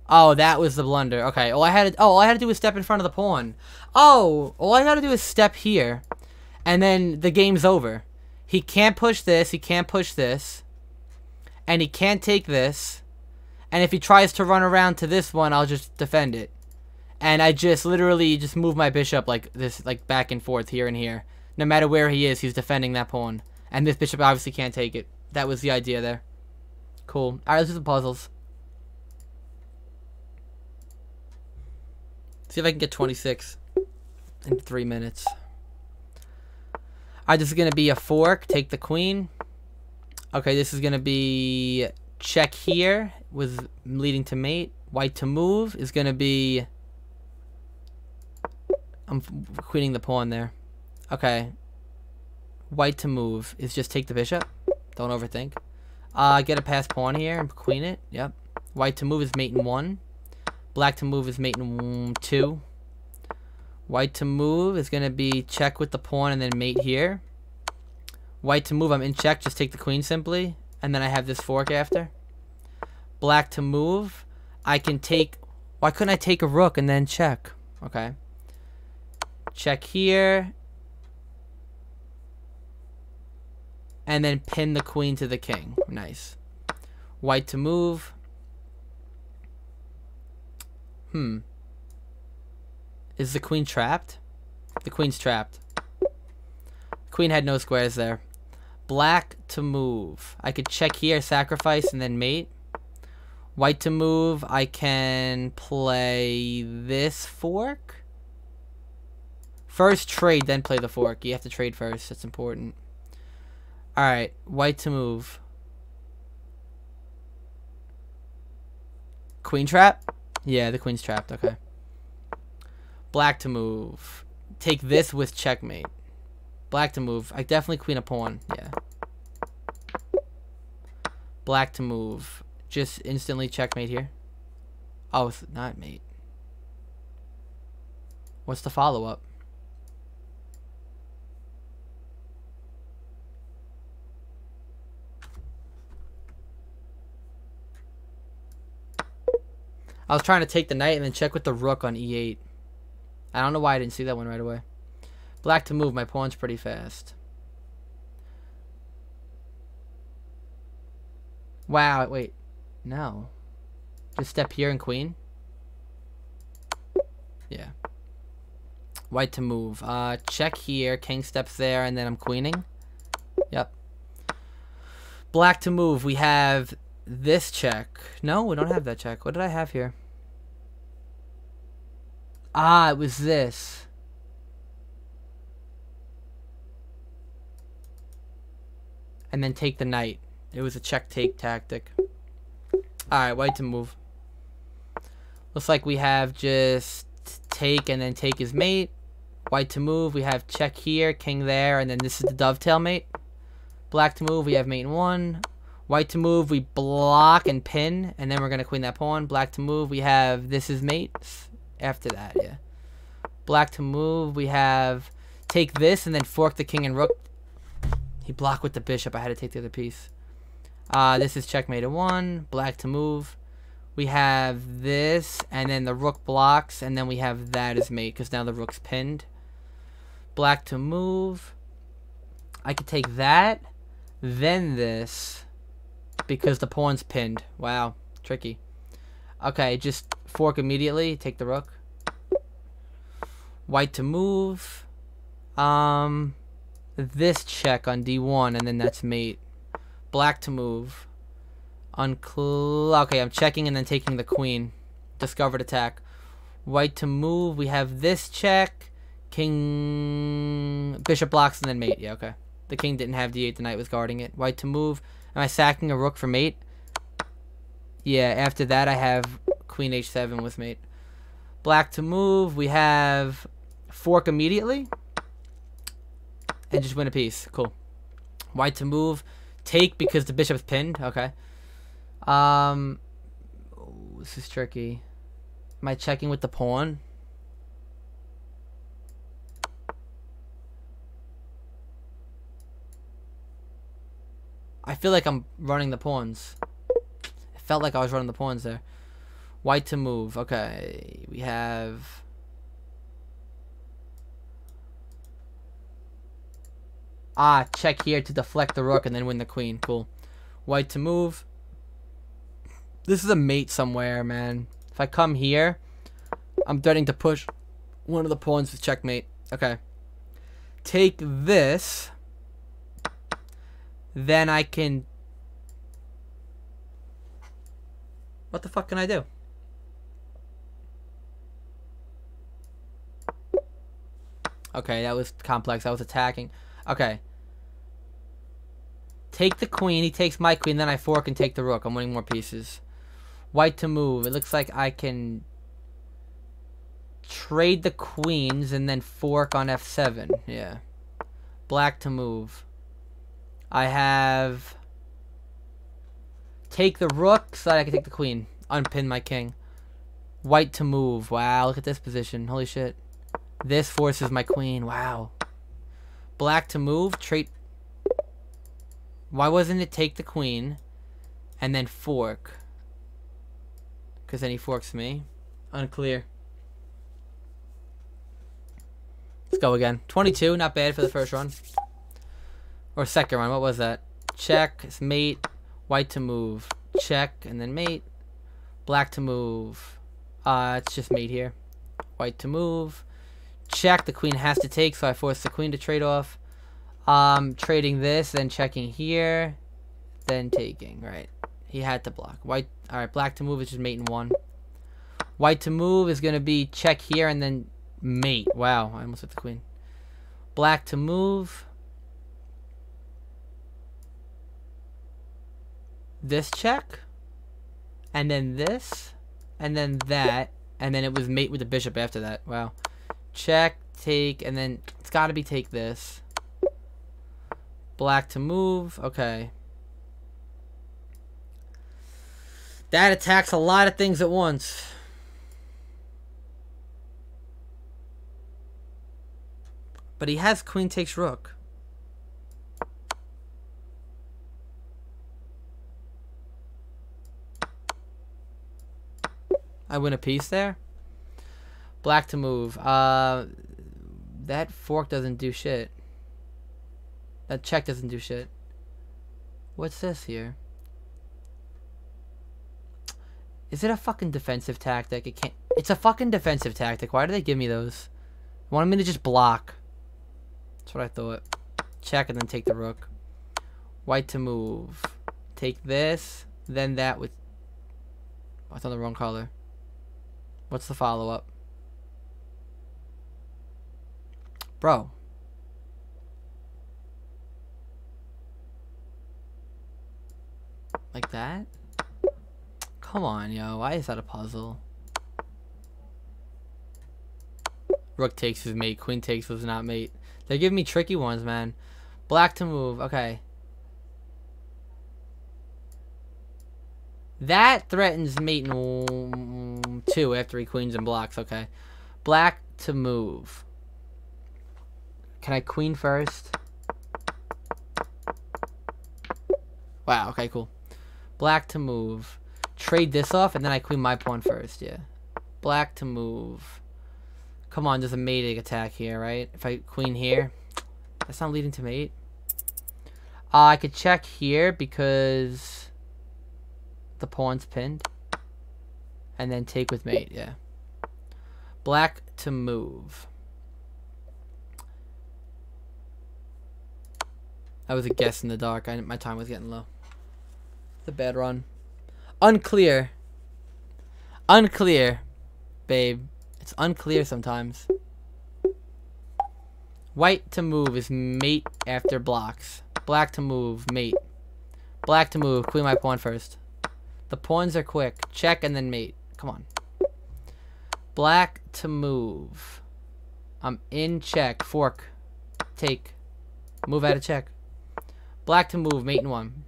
Oh, that was the blunder. Okay. All I had to do was step in front of the pawn. Oh, all I had to do is step here, and then the game's over. He can't push this. He can't push this, and he can't take this. And if he tries to run around to this one, I'll just defend it. And I just literally just move my bishop like this, like back and forth here and here. No matter where he is, he's defending that pawn. And this bishop obviously can't take it. That was the idea there. Cool. Alright, let's do some puzzles. See if I can get 26 in 3 minutes. Alright, this is going to be a fork. Take the queen. Okay, this is going to be check here with leading to mate. White to move is going to be... I'm queening the pawn there. Okay. White to move is just take the bishop. Don't overthink. Get a pass pawn here and queen it. Yep. White to move is mate in 1. Black to move is mate in 2. White to move is going to be check with the pawn and then mate here. White to move, I'm in check. Just take the queen simply. And then I have this fork after. Black to move. I can take... Why couldn't I take a rook and then check? Okay. Check here. And then pin the queen to the king. Nice. White to move. Is the queen trapped? The queen's trapped. The queen had no squares there. Black to move. I could check here, sacrifice, and then mate. White to move. I can play this fork. First trade, then play the fork. You have to trade first. That's important. Alright, white to move. Queen trap? Yeah, the queen's trapped. Okay. Black to move. Take this with checkmate. Black to move. I definitely queen a pawn. Yeah. Black to move. Just instantly checkmate here. Oh, it's not mate. What's the follow-up? I was trying to take the knight and then check with the rook on e8. I don't know why I didn't see that one right away. Black to move. My pawn's pretty fast. Wow, wait. No. Just step here and queen? Yeah. White to move. Check here. King steps there, and then I'm queening. Yep. Black to move. We have... this check. No, we don't have that check. What did I have here? Ah, it was this. And then take the knight. It was a check-take tactic. Alright, white to move. Looks like we have just take and then take his mate. White to move. We have check here, king there, and then this is the dovetail mate. Black to move. We have mate in 1. White to move, we block and pin, and then we're going to queen that pawn. Black to move, we have this is mates. After that, yeah. Black to move, we have take this and then fork the king and rook. He blocked with the bishop. I had to take the other piece. This is checkmate at 1. Black to move. We have this, and then the rook blocks, and then we have that as mate, because now the rook's pinned. Black to move. I could take that, then this, because the pawn's pinned. Wow, tricky. Okay, just fork immediately. Take the rook. White to move. This check on d1, and then that's mate. Black to move. Okay, I'm checking and then taking the queen. Discovered attack. White to move. We have this check. King. Bishop blocks and then mate. Yeah, okay. The king didn't have d8. The knight was guarding it. White to move. Am I sacking a rook for mate? Yeah, after that I have queen h7 with mate. Black to move. We have fork immediately. And just win a piece. Cool. White to move. Take because the bishop's pinned. Okay. This is tricky. Am I checking with the pawn? I feel like I'm running the pawns. It felt like I was running the pawns there. White to move. Okay, we have... Ah, check here to deflect the rook and then win the queen. Cool. White to move. This is a mate somewhere, man. If I come here, I'm threatening to push one of the pawns with checkmate. Okay. Take this. Then I can... What the fuck can I do? Okay, that was complex. I was attacking. Okay. Take the queen. He takes my queen. Then I fork and take the rook. I'm winning more pieces. White to move. It looks like I can trade the queens and then fork on f7. Yeah. Black to move. I have... Take the rook so that I can take the queen. Unpin my king. White to move. Wow, look at this position. Holy shit. This forces my queen. Wow. Black to move. Trade... Why wasn't it take the queen and then fork? Because then he forks me. Unclear. Let's go again. 22, not bad for the first run. Or second run, what was that? Check, it's mate, white to move. Check, and then mate. Black to move. It's just mate here. White to move. Check, the queen has to take, so I force the queen to trade off. Trading this, then checking here. Then taking, right. He had to block. White, alright, black to move is just mate in one. White to move is going to be check here and then mate. Wow, I almost hit the queen. Black to move. This check. And then this. And then that. And then it was mate with the bishop after that. Wow. Check, take, and then it's got to be take this. Black to move. Okay. That attacks a lot of things at once. But he has queen takes rook. I win a piece there. Black to move. That fork doesn't do shit. That check doesn't do shit. What's this here? Is it a fucking defensive tactic? It can't. It's a fucking defensive tactic. Why do they give me those? Want me to just block? That's what I thought. Check and then take the rook. White to move. Take this. Then that with... Oh, it's on the wrong color. What's the follow-up? Bro. Like that? Come on, yo. Why is that a puzzle? Rook takes was mate. Queen takes was not mate. They're giving me tricky ones, man. Black to move. Okay. That threatens mate in 2 after he queens and blocks. Okay. Black to move. Can I queen first? Wow. Okay, cool. Black to move. Trade this off, and then I queen my pawn first. Yeah. Black to move. Come on, there's a mating attack here, right? If I queen here, that's not leading to mate. I could check here because the pawn's pinned. And then take with mate, yeah. Black to move. That was a guess in the dark. My time was getting low. It's a bad run. Unclear. Unclear, babe. It's unclear sometimes. White to move is mate after blocks. Black to move, mate. Black to move, queen my pawn first. The pawns are quick. Check and then mate. Come on. Black to move. I'm in check. Fork. Take. Move out of check. Black to move, mate in 1.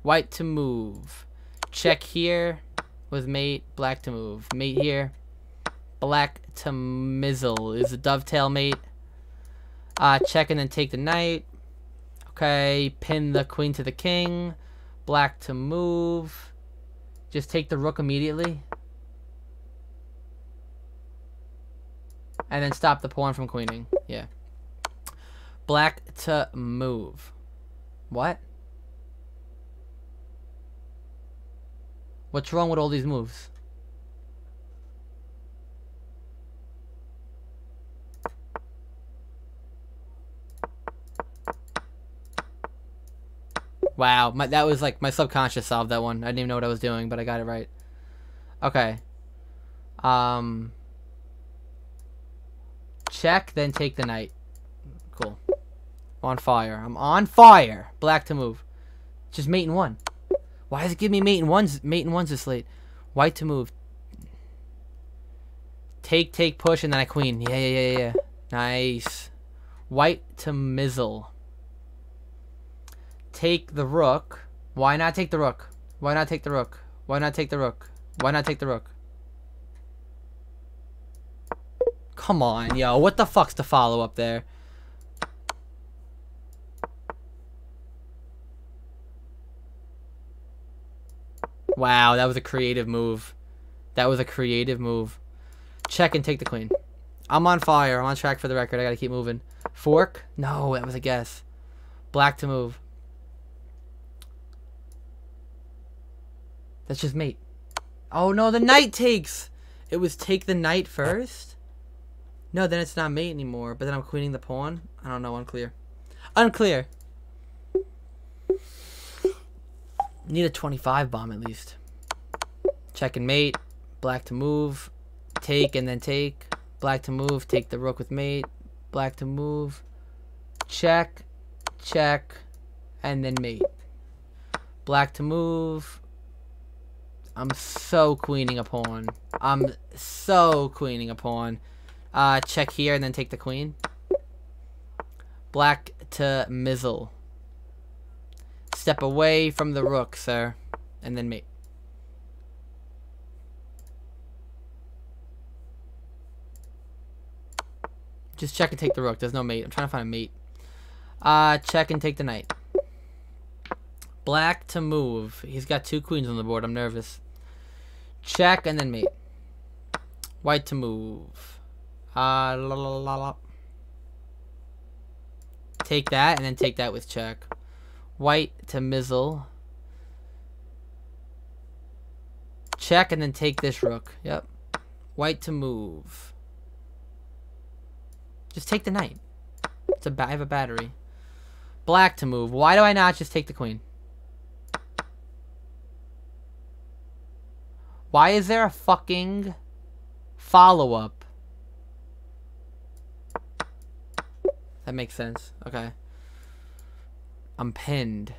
White to move. Check here with mate. Black to move. Mate here. Black to mizzle is a dovetail mate. Check and then take the knight. Okay, pin the queen to the king. Black to move. Just take the rook immediately. And then stop the pawn from queening. Yeah. Black to move. What? What's wrong with all these moves? Wow, that was like my subconscious solved that one. I didn't even know what I was doing, but I got it right. Okay. Check, then take the knight. Cool. On fire. I'm on fire. Black to move. Just mate in one. Why does it give me mate in ones? Mate in ones this late. White to move. Take, push, and then I queen. Yeah. Nice. White to mizzle. Take the rook. Why not take the rook? Why not take the rook? Why not take the rook? Why not take the rook? Come on, yo. What the fuck's the follow up there? Wow, that was a creative move. That was a creative move. Check and take the queen. I'm on fire. I'm on track for the record. I gotta keep moving. Fork? No, that was a guess. Black to move. That's just mate. Oh no, the knight takes. It was take the knight first? No, then it's not mate anymore. But then I'm queening the pawn? I don't know. Unclear. Unclear. Need a 25 bomb at least. Check and mate. Black to move. Take and then take. Black to move. Take the rook with mate. Black to move. Check. Check. And then mate. Black to move. I'm so queening a pawn. I'm so queening a pawn. Check here and then take the queen. Black to mizzle. Step away from the rook, sir. And then mate. Just check and take the rook. There's no mate. I'm trying to find a mate. Check and take the knight. Black to move. He's got 2 queens on the board. I'm nervous. Check and then mate. White to move. Take that and then take that with check. White to mizzle. Check and then take this rook. Yep. White to move. Just take the knight. I have a battery. Black to move. Why do I not just take the queen? Why is there a fucking follow-up? That makes sense. Okay. I'm pinned.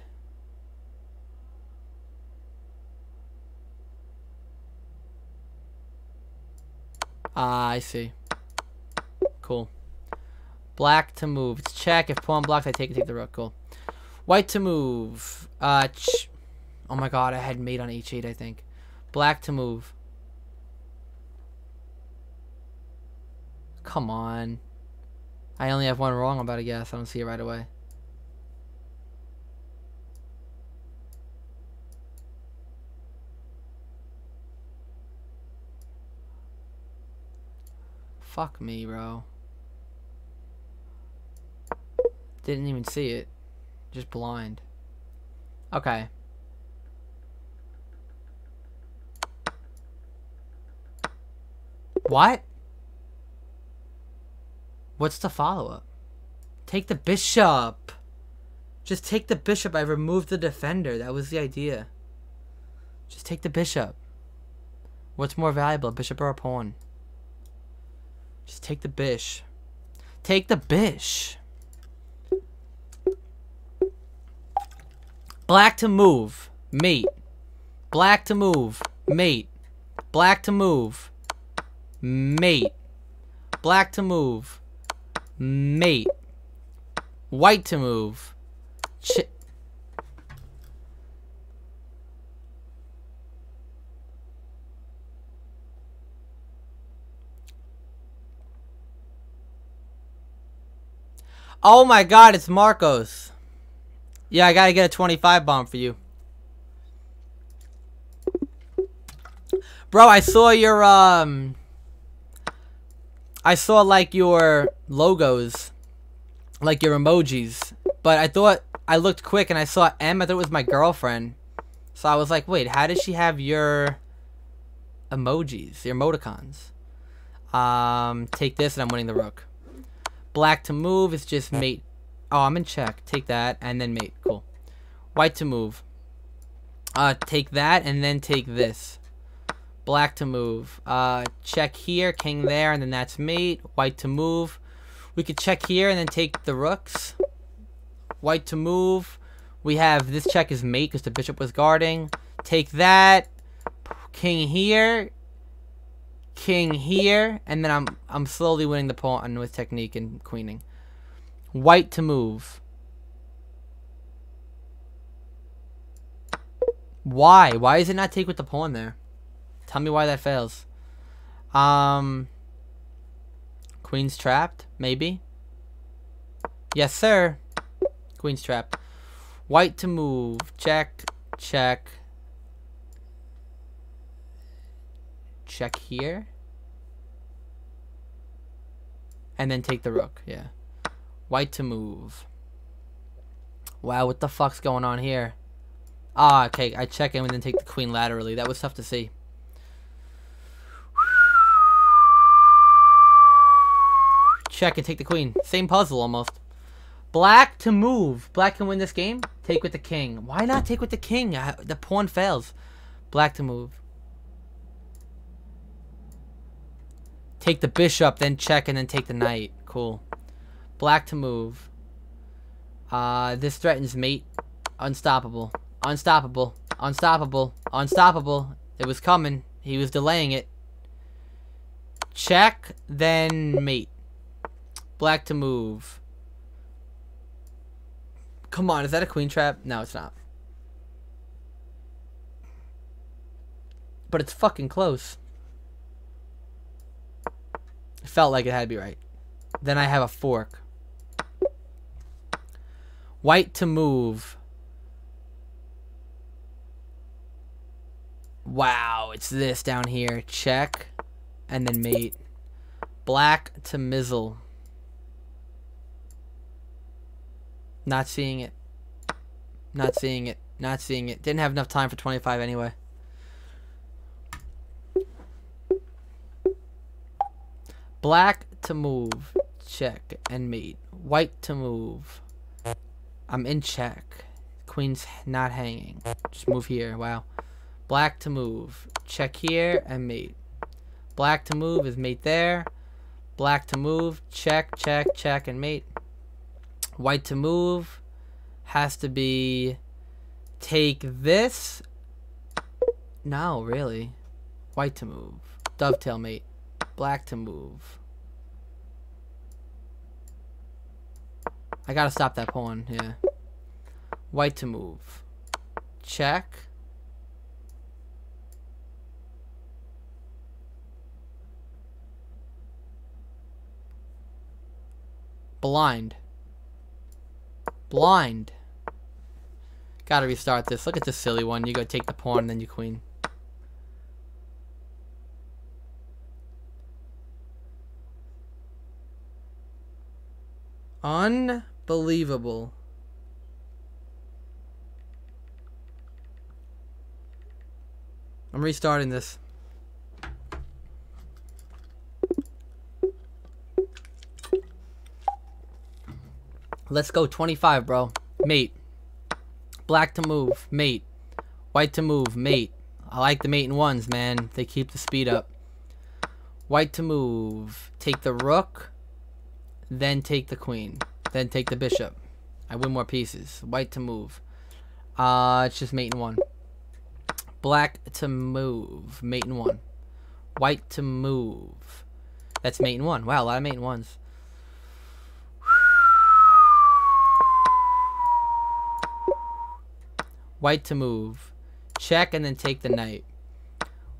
I see. Cool. Black to move. It's check. If pawn blocks, I take the rook. Cool. White to move. Oh my god, I had mate on h8, I think. Black to move. Come on. I only have one wrong, I'm about to guess. I don't see it right away. Fuck me, bro. Didn't even see it. Just blind. Okay. What? What's the follow-up? Take the bishop. Just take the bishop. I removed the defender. That was the idea. Just take the bishop. What's more valuable, a bishop or a pawn? Just take the bish. Take the bish. Black to move. Mate. Black to move. Mate. Black to move. Mate. Black to move. Mate. White to move. Oh my god, it's Marcos. Yeah, I gotta get a 25 bomb for you. Bro, I saw your I saw like your logos, like your emojis, but I looked quick and I saw M. I thought it was my girlfriend, so I was like, wait, how does she have your emojis, your emoticons? Take this and I'm winning the rook. Black to move is just mate. Oh, I'm in check. Take that and then mate. Cool. White to move. Take that and then take this. Black to move. Check here, king there, and then that's mate. White to move. We could check here and then take the rooks. White to move. We have this check is mate because the bishop was guarding. Take that. King here. King here. And then I'm slowly winning the pawn with technique and queening. White to move. Why? Why does it not take with the pawn there? Tell me why that fails. Queen's trapped? Maybe? Yes, sir. Queen's trapped. White to move. Check. Check. Check here. And then take the rook. Yeah. White to move. Wow, what the fuck's going on here? Ah, okay. I check in and then take the queen laterally. That was tough to see. Check and take the queen. Same puzzle almost. Black to move. Black can win this game. Take with the king. Why not take with the king? The pawn fails. Black to move. Take the bishop, then check, and then take the knight. Cool. Black to move. This threatens mate. Unstoppable. Unstoppable. Unstoppable. Unstoppable. It was coming. He was delaying it. Check, then mate. Black to move. Come on, is that a queen trap? No, it's not. But it's fucking close. It felt like it had to be right. Then I have a fork. White to move. Wow, it's this down here. Check. And then mate. Black to mizzle. Not seeing it. Not seeing it. Not seeing it. Didn't have enough time for 25 anyway. Black to move. Check and mate. White to move. I'm in check. Queen's not hanging. Just move here. Wow. Black to move. Check here and mate. Black to move is mate there. Black to move. Check, check, check, and mate. White to move has to be take this. No, really. White to move. Dovetail mate. Black to move. I gotta stop that pawn, yeah. White to move. Check. Blind. Blind. Gotta restart this. Look at this silly one. You go take the pawn and then you queen. Unbelievable. I'm restarting this. Let's go 25, bro. Mate. Black to move. Mate. White to move. Mate. I like the mate in ones, man. They keep the speed up. White to move. Take the rook. Then take the queen. Then take the bishop. I win more pieces. White to move. It's just mate in one. Black to move. Mate in one. White to move. That's mate in one. Wow, a lot of mate in ones. White to move. Check and then take the knight.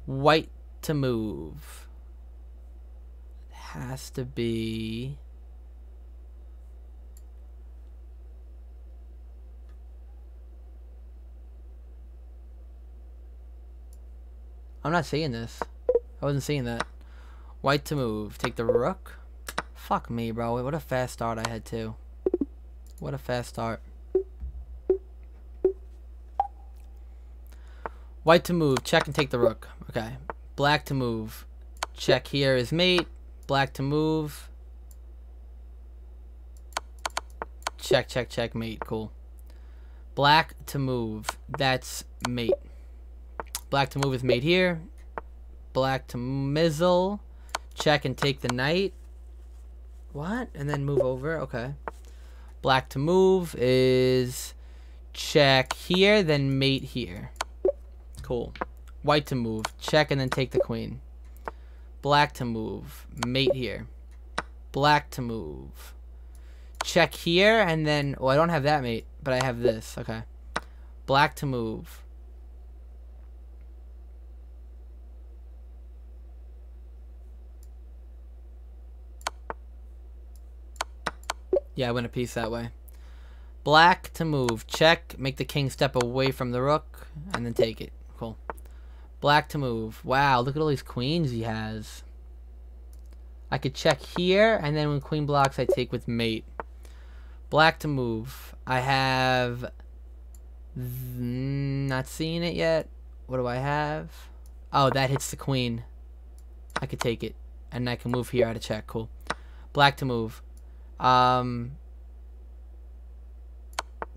White to move. It has to be... I'm not seeing this. I wasn't seeing that. White to move. Take the rook. Fuck me, bro. What a fast start I had, too. What a fast start. White to move. Check and take the rook. Okay. Black to move. Check here is mate. Black to move. Check, check, check, mate. Cool. Black to move. That's mate. Black to move is mate here. Black to mizzle. Check and take the knight. What? And then move over. Okay. Black to move is check here, then mate here. Cool. White to move. Check and then take the queen. Black to move. Mate here. Black to move. Check here, and then... Oh, I don't have that mate, but I have this. Okay. Black to move. Yeah, I went a piece that way. Black to move. Check. Make the king step away from the rook, and then take it. Cool. Black to move. Wow, look at all these queens he has. I could check here, and then when queen blocks, I take with mate. Black to move. I have... Not seeing it yet. What do I have? Oh, that hits the queen. I could take it. And I can move here out of check. Cool. Black to move.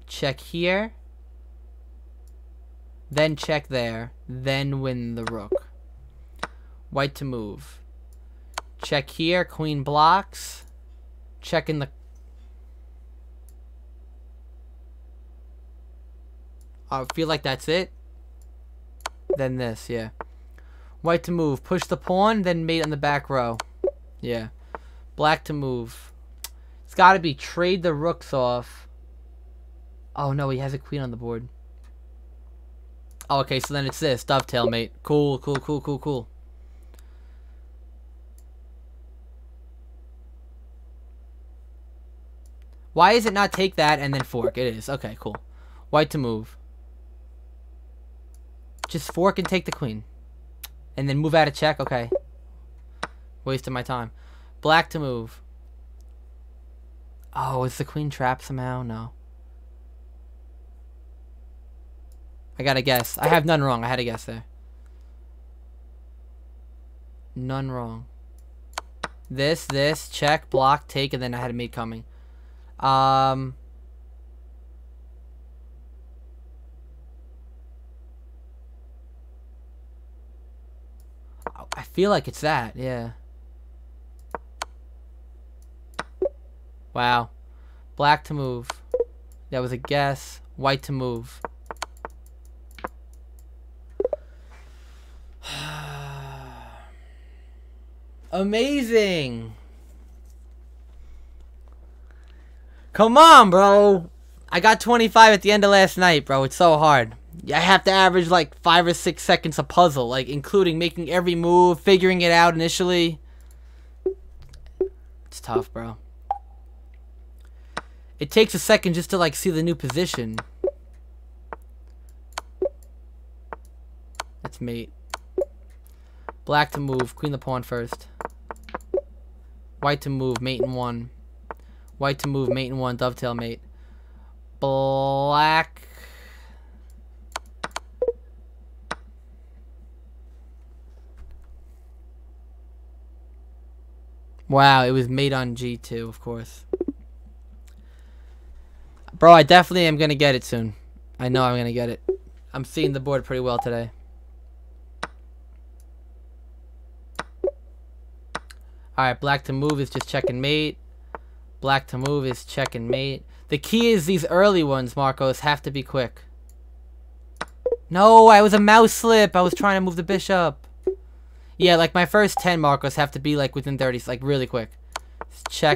Check here. Then check there. Then win the rook. White to move. Check here. Queen blocks. Check in the... I feel like that's it. Then this, yeah. White to move. Push the pawn, then mate on the back row. Yeah. Black to move. It's got to be trade the rooks off. Oh, no, he has a queen on the board. Oh, okay, so then it's this. Dovetail, mate. Cool, cool, cool, cool, cool. Why is it not take that and then fork? It is. Okay, cool. White to move. Just fork and take the queen. And then move out of check. Okay. Wasting my time. Black to move. Oh, is the queen trapped somehow? No. I gotta guess. I have none wrong. I had to guess there. None wrong. This, check, block, take, and then I had a mate coming. I feel like it's that, yeah. Wow. Black to move. That was a guess. White to move. Amazing. Come on, bro. I got 25 at the end of last night, bro. It's so hard. I have to average like 5 or 6 seconds a puzzle, like including making every move, figuring it out initially. It's tough, bro. It takes a second just to like see the new position. That's mate. Black to move, queen the pawn first. White to move, mate in 1. White to move, mate in 1, dovetail mate. Black. Wow, it was mate on G2, of course. Bro, I definitely am going to get it soon. I know I'm going to get it. I'm seeing the board pretty well today. Alright, black to move is just check and mate. Black to move is check and mate. The key is these early ones, Marcos, have to be quick. No, I was a mouse slip. I was trying to move the bishop. Yeah, like my first 10, Marcos, have to be like within 30, like really quick. Check.